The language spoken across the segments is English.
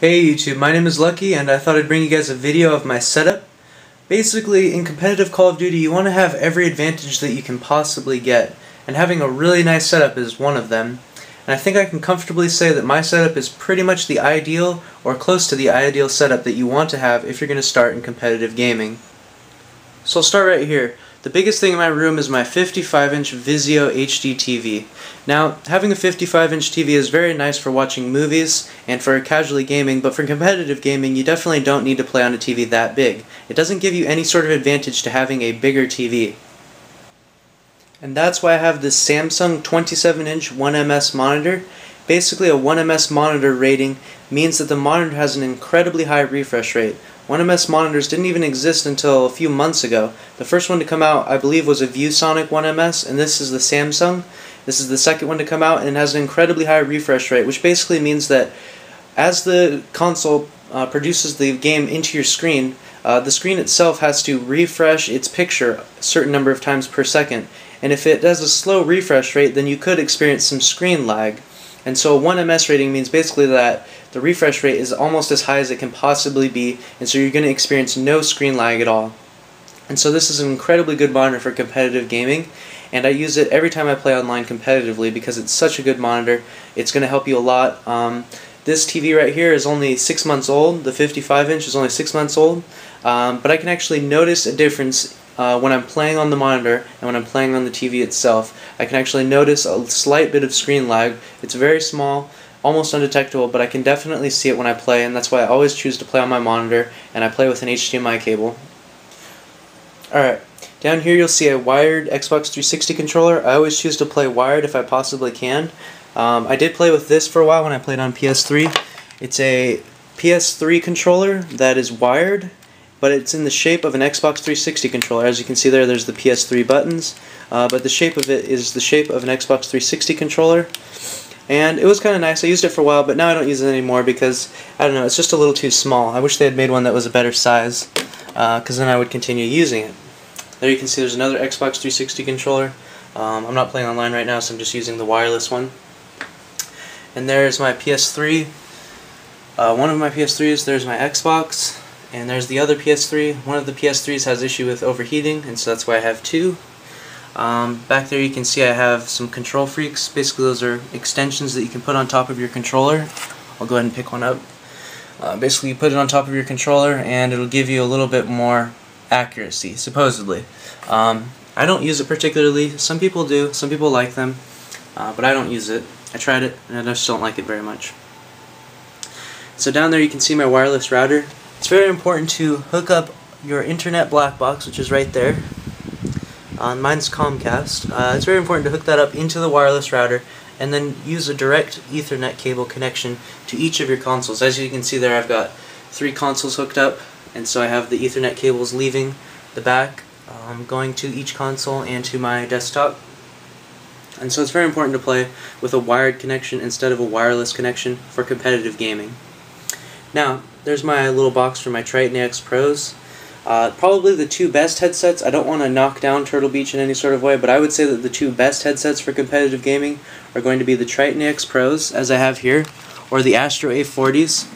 Hey YouTube, my name is Lucky and I thought I'd bring you guys a video of my setup. Basically, in competitive Call of Duty you want to have every advantage that you can possibly get, and having a really nice setup is one of them. And I think I can comfortably say that my setup is pretty much the ideal or close to the ideal setup that you want to have if you're going to start in competitive gaming. So I'll start right here. The biggest thing in my room is my 55-inch Vizio HD TV. Now, having a 55-inch TV is very nice for watching movies and for casually gaming, but for competitive gaming you definitely don't need to play on a TV that big. It doesn't give you any sort of advantage to having a bigger TV. And that's why I have this Samsung 27-inch 1ms monitor. Basically, a 1ms monitor rating means that the monitor has an incredibly high refresh rate. 1ms monitors didn't even exist until a few months ago. The first one to come out, I believe, was a ViewSonic 1ms, and this is the Samsung. This is the second one to come out, and it has an incredibly high refresh rate, which basically means that as the console produces the game into your screen, the screen itself has to refresh its picture a certain number of times per second. And if it does a slow refresh rate, then you could experience some screen lag. And so a 1ms rating means basically that the refresh rate is almost as high as it can possibly be, and so you're going to experience no screen lag at all. And so this is an incredibly good monitor for competitive gaming, and I use it every time I play online competitively because it's such a good monitor. It's going to help you a lot. This TV right here is only 6 months old. The 55-inch is only 6 months old, but I can actually notice a difference when I'm playing on the monitor and when I'm playing on the TV itself. I can actually notice a slight bit of screen lag. It's very small, almost undetectable, but I can definitely see it when I play, and that's why I always choose to play on my monitor, and I play with an HDMI cable. Alright, down here you'll see a wired Xbox 360 controller. I always choose to play wired if I possibly can. I did play with this for a while when I played on PS3. It's a PS3 controller that is wired, but it's in the shape of an Xbox 360 controller. As you can see there's the PS3 buttons, but the shape of it is the shape of an Xbox 360 controller. And it was kind of nice. I used it for a while, but now I don't use it anymore because, I don't know, it's just a little too small. I wish they had made one that was a better size, because then I would continue using it. There you can see there's another Xbox 360 controller. I'm not playing online right now, so I'm just using the wireless one. And there's my PS3. One of my PS3s, there's my Xbox. And there's the other PS3. One of the PS3s has issue with overheating, and so that's why I have two. Back there you can see I have some control freaks. Basically those are extensions that you can put on top of your controller. I'll go ahead and pick one up. Basically you put it on top of your controller and it'll give you a little bit more accuracy, supposedly. I don't use it particularly. Some people do. Some people like them. But I don't use it. I tried it and I just don't like it very much. So down there you can see my wireless router. It's very important to hook up your internet black box, which is right there. Mine's Comcast. It's very important to hook that up into the wireless router and then use a direct Ethernet cable connection to each of your consoles. As you can see there, I've got 3 consoles hooked up, and so I have the Ethernet cables leaving the back, going to each console and to my desktop. And so it's very important to play with a wired connection instead of a wireless connection for competitive gaming. Now, there's my little box for my Triton AX Pros. Probably the 2 best headsets. I don't want to knock down Turtle Beach in any sort of way, but I would say that the 2 best headsets for competitive gaming are going to be the Triton AX Pros, as I have here, or the Astro A40s.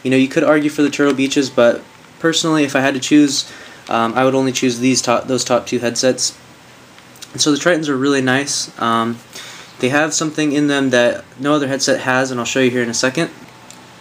You know, you could argue for the Turtle Beaches, but personally, if I had to choose, I would only choose those top 2 headsets. And so the Tritons are really nice. They have something in them that no other headset has, and I'll show you here in a second.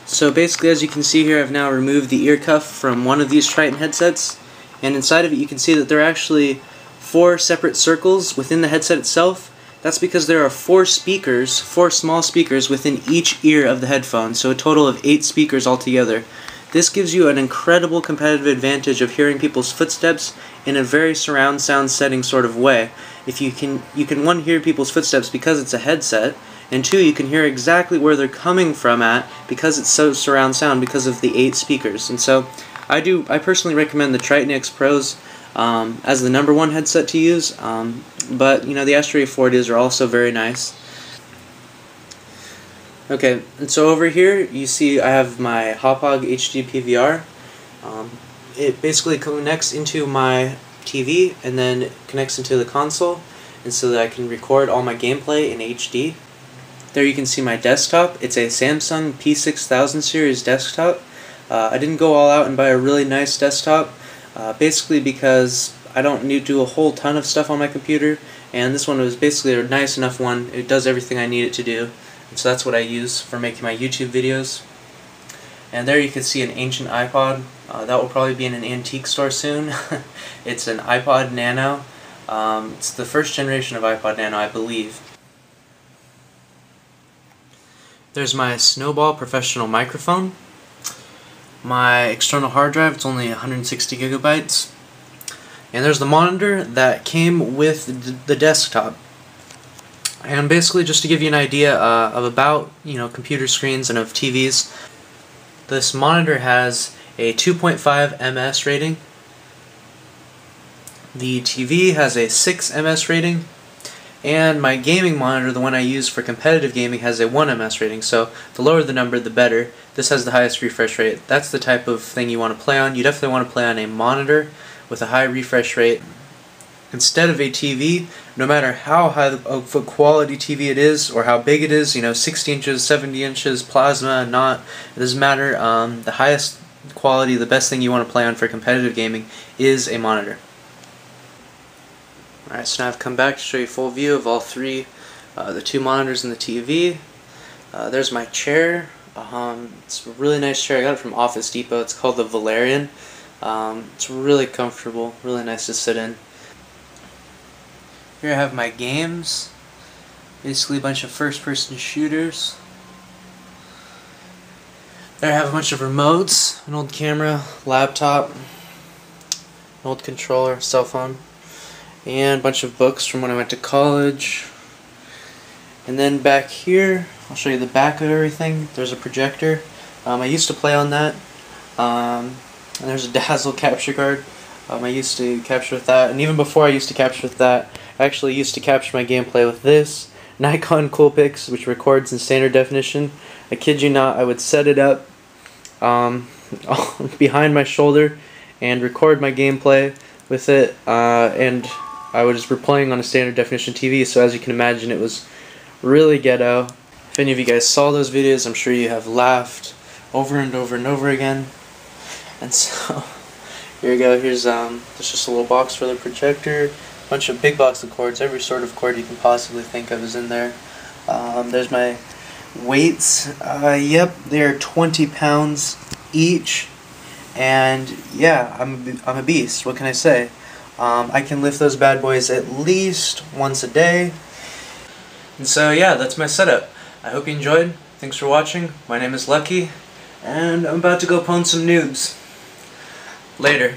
So basically, as you can see here, I've now removed the ear cuff from one of these Triton headsets, and inside of it you can see that there are actually 4 separate circles within the headset itself. That's because there are 4 speakers, 4 small speakers within each ear of the headphone, so a total of 8 speakers altogether. This gives you an incredible competitive advantage of hearing people's footsteps in a very surround sound setting sort of way. If you can one, hear people's footsteps because it's a headset, and 2, you can hear exactly where they're coming from at because it's so surround sound because of the 8 speakers. And so I personally recommend the Triton AX Pros as the #1 headset to use, but you know, the Astro A40s are also very nice. Okay, and so over here you see I have my Hauppauge HD PVR. It basically connects into my TV and then connects into the console, and so that I can record all my gameplay in HD. There you can see my desktop. It's a Samsung P6000 series desktop. I didn't go all out and buy a really nice desktop, basically because I don't need to do a whole ton of stuff on my computer, and this one was basically a nice enough one. It does everything I need it to do, and so that's what I use for making my YouTube videos. And there you can see an ancient iPod. That will probably be in an antique store soon. It's an iPod Nano. It's the first generation of iPod Nano, I believe. There's my Snowball professional microphone. My external hard drive, it's only 160 gigabytes. And there's the monitor that came with the desktop. And basically, just to give you an idea of about, computer screens and of TVs, this monitor has a 2.5 ms rating. The TV has a 6 ms rating. And my gaming monitor, the one I use for competitive gaming, has a 1 ms rating, so the lower the number, the better. This has the highest refresh rate. That's the type of thing you want to play on. You definitely want to play on a monitor with a high refresh rate instead of a TV. No matter how high of a quality TV it is, or how big it is, 60 inches, 70 inches, plasma, not, it doesn't matter. The highest quality, the best thing you want to play on for competitive gaming is a monitor. Alright, so now I've come back to show you a full view of all three, the two monitors and the TV. There's my chair. It's a really nice chair. I got it from Office Depot. It's called the Valerian. It's really comfortable, really nice to sit in. Here I have my games. Basically a bunch of first-person shooters. There I have a bunch of remotes, an old camera, laptop, an old controller, cell phone, and a bunch of books from when I went to college. And then back here, I'll show you the back of everything. There's a projector. I used to play on that. And there's a Dazzle capture card. I used to capture with that. And even before I used to capture with that, I actually used to capture my gameplay with this Nikon Coolpix, which records in standard definition. I kid you not, I would set it up behind my shoulder and record my gameplay with it, and I was replaying on a standard definition TV, so as you can imagine it was really ghetto. If any of you guys saw those videos, I'm sure you have laughed over and over and over again. And so here you go. Here's there's just a little box for the projector, a bunch of big box of cords, every sort of cord you can possibly think of is in there. There's my weights. Yep, they're 20 pounds each, and yeah, I'm a beast. What can I say? I can lift those bad boys at least once a day. And so yeah, that's my setup. I hope you enjoyed. Thanks for watching. My name is Lucky, and I'm about to go pwn some noobs. Later.